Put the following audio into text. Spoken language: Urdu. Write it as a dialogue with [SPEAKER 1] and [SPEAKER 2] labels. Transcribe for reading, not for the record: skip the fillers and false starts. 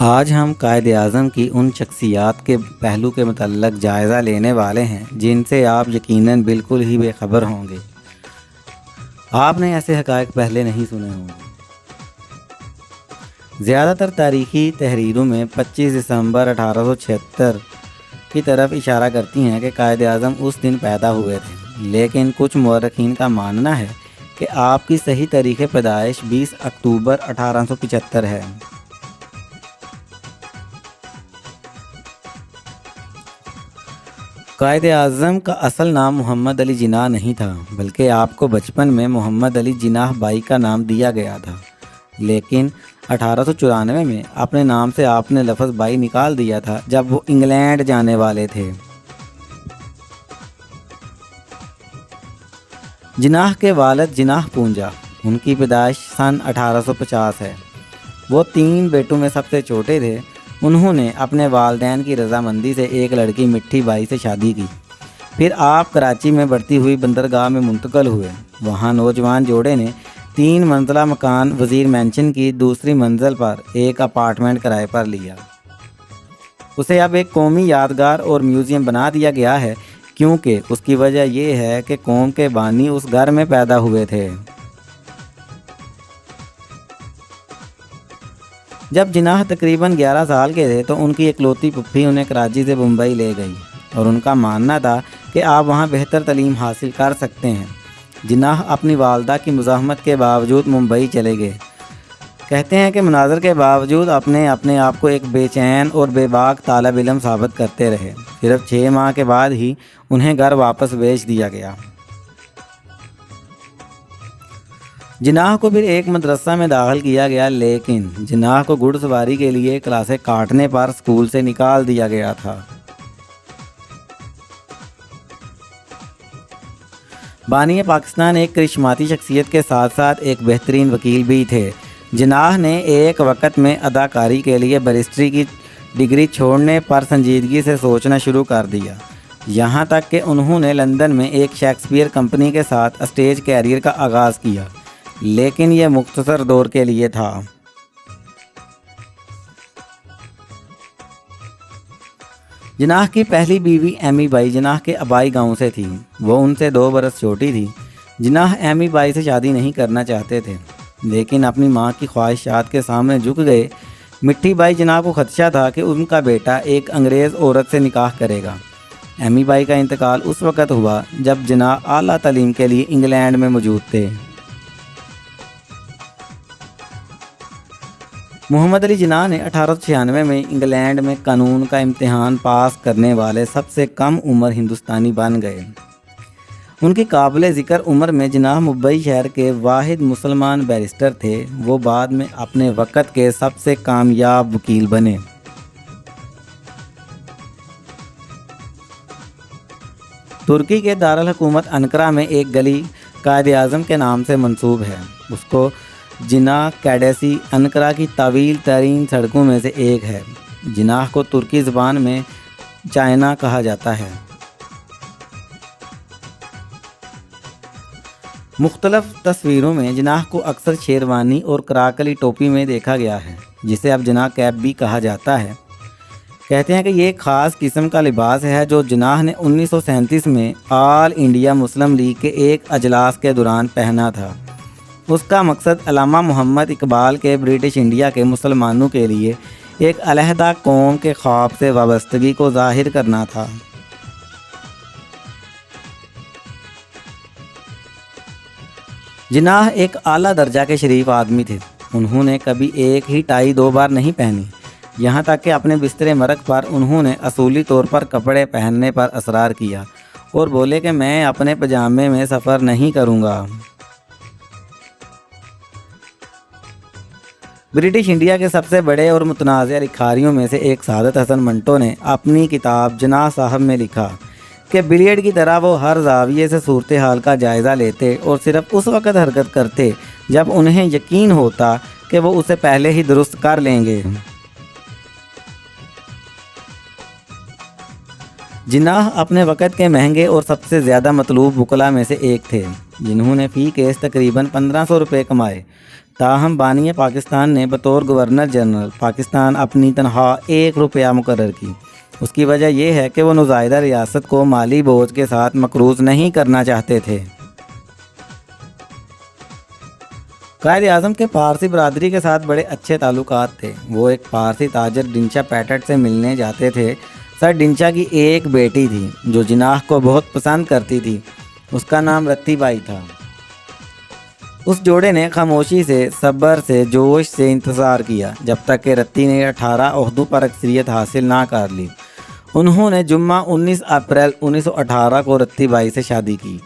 [SPEAKER 1] آج ہم قائد اعظم کی ان شخصیات کے پہلو کے متعلق جائزہ لینے والے ہیں جن سے آپ یقیناً بالکل ہی بے خبر ہوں گے۔ آپ نے ایسے حقائق پہلے نہیں سنے ہوں گے۔ زیادہ تر تاریخی تحریروں میں 25 دسمبر 1876 کی طرف اشارہ کرتی ہیں کہ قائد اعظم اس دن پیدا ہوئے تھے، لیکن کچھ مورخین کا ماننا ہے کہ آپ کی صحیح تاریخ پیدائش 20 اکتوبر 1875 ہے۔ قائد اعظم کا اصل نام محمد علی جناح نہیں تھا، بلکہ آپ کو بچپن میں محمد علی جناح بائی کا نام دیا گیا تھا، لیکن 1894 میں اپنے نام سے آپ نے لفظ بائی نکال دیا تھا جب وہ انگلینڈ جانے والے تھے۔ جناح کے والد جناح پونجا، ان کی پیدائش سن 1850 ہے۔ وہ 3 بیٹوں میں سب سے چھوٹے تھے۔ انہوں نے اپنے والدین کی رضامندی سے ایک لڑکی مٹھی بائی سے شادی کی۔ پھر آپ کراچی میں بڑھتی ہوئی بندرگاہ میں منتقل ہوئے۔ وہاں نوجوان جوڑے نے 3 منزلہ مکان وزیر مینشن کی دوسری منزل پر ایک اپارٹمنٹ کرائے پر لیا۔ اسے اب ایک قومی یادگار اور میوزیم بنا دیا گیا ہے، کیونکہ اس کی وجہ یہ ہے کہ قوم کے بانی اس گھر میں پیدا ہوئے تھے۔ جب جناح تقریباً 11 سال کے تھے تو ان کی اکلوتی پھپھی انہیں کراچی سے ممبئی لے گئی، اور ان کا ماننا تھا کہ آپ وہاں بہتر تعلیم حاصل کر سکتے ہیں۔ جناح اپنی والدہ کی مزاحمت کے باوجود ممبئی چلے گئے۔ کہتے ہیں کہ مناظر کے باوجود اپنے آپ کو ایک بے چین اور بے باک طالب علم ثابت کرتے رہے۔ صرف 6 ماہ کے بعد ہی انہیں گھر واپس بھیج دیا گیا۔ جناح کو پھر ایک مدرسہ میں داخل کیا گیا، لیکن جناح کو گھڑ سواری کے لیے کلاسیں کاٹنے پر اسکول سے نکال دیا گیا تھا۔ بانی پاکستان ایک کرشماتی شخصیت کے ساتھ ساتھ ایک بہترین وکیل بھی تھے۔ جناح نے ایک وقت میں اداکاری کے لیے بیرسٹری کی ڈگری چھوڑنے پر سنجیدگی سے سوچنا شروع کر دیا، یہاں تک کہ انہوں نے لندن میں ایک شیکسپیئر کمپنی کے ساتھ اسٹیج کیریئر کا آغاز کیا، لیکن یہ مختصر دور کے لیے تھا۔ جناح کی پہلی بیوی ایمی بائی جناح کے آبائی گاؤں سے تھی۔ وہ ان سے 2 برس چھوٹی تھی۔ جناح ایمی بائی سے شادی نہیں کرنا چاہتے تھے، لیکن اپنی ماں کی خواہشات کے سامنے جھک گئے۔ مٹھی بائی جناح کو خدشہ تھا کہ ان کا بیٹا ایک انگریز عورت سے نکاح کرے گا۔ ایمی بائی کا انتقال اس وقت ہوا جب جناح اعلیٰ تعلیم کے لیے انگلینڈ میں موجود تھے۔ محمد علی جناح نے 1896 میں انگلینڈ میں قانون کا امتحان پاس کرنے والے سب سے کم عمر ہندوستانی بن گئے۔ ان کی قابل ذکر عمر میں جناح ممبئی شہر کے واحد مسلمان بیرسٹر تھے۔ وہ بعد میں اپنے وقت کے سب سے کامیاب وکیل بنے۔ ترکی کے دارالحکومت انقرہ میں ایک گلی قائد اعظم کے نام سے منسوب ہے۔ اس کو جناح کیڈیسی انقرہ کی طویل ترین سڑکوں میں سے ایک ہے۔ جناح کو ترکی زبان میں چائنا کہا جاتا ہے۔ مختلف تصویروں میں جناح کو اکثر شیروانی اور کراکلی ٹوپی میں دیکھا گیا ہے، جسے اب جناح کیپ بھی کہا جاتا ہے۔ کہتے ہیں کہ یہ ایک خاص قسم کا لباس ہے جو جناح نے 1937 میں آل انڈیا مسلم لیگ کے ایک اجلاس کے دوران پہنا تھا۔ اس کا مقصد علامہ محمد اقبال کے برٹش انڈیا کے مسلمانوں کے لیے ایک علیحدہ قوم کے خواب سے وابستگی کو ظاہر کرنا تھا۔ جناح ایک اعلیٰ درجہ کے شریف آدمی تھے۔ انہوں نے کبھی ایک ہی ٹائی 2 بار نہیں پہنی، یہاں تک کہ اپنے بستر مرگ پر انہوں نے اصولی طور پر کپڑے پہننے پر اصرار کیا اور بولے کہ میں اپنے پجامے میں سفر نہیں کروں گا۔ برٹش انڈیا کے سب سے بڑے اور متنازع لکھاریوں میں سے ایک سعادت حسن منٹو نے اپنی کتاب جناح صاحب میں لکھا کہ بلیئرڈ کی طرح وہ ہر زاویے سے صورتحال کا جائزہ لیتے اور صرف اس وقت حرکت کرتے جب انہیں یقین ہوتا کہ وہ اسے پہلے ہی درست کر لیں گے۔ جناح اپنے وقت کے مہنگے اور سب سے زیادہ مطلوب وکلاء میں سے ایک تھے، جنہوں نے فی کیس تقریباً 1500 روپے کمائے۔ تاہم بانی پاکستان نے بطور گورنر جنرل پاکستان اپنی تنخواہ 1 روپیہ مقرر کی۔ اس کی وجہ یہ ہے کہ وہ نزائیدہ ریاست کو مالی بوجھ کے ساتھ مقروض نہیں کرنا چاہتے تھے۔ قائد اعظم کے پارسی برادری کے ساتھ بڑے اچھے تعلقات تھے۔ وہ ایک پارسی تاجر ڈنچا پیٹٹ سے ملنے جاتے تھے۔ سر ڈنچا کی ایک بیٹی تھی جو جناح کو بہت پسند کرتی تھی، اس کا نام رتی بائی تھا۔ اس جوڑے نے خاموشی سے، صبر سے، جوش سے انتظار کیا جب تک کہ رتی نے 18 عہدوں پر اکثریت حاصل نہ کر لی۔ انہوں نے جمعہ 19 اپریل 1918 کو رتی بائی سے شادی کی۔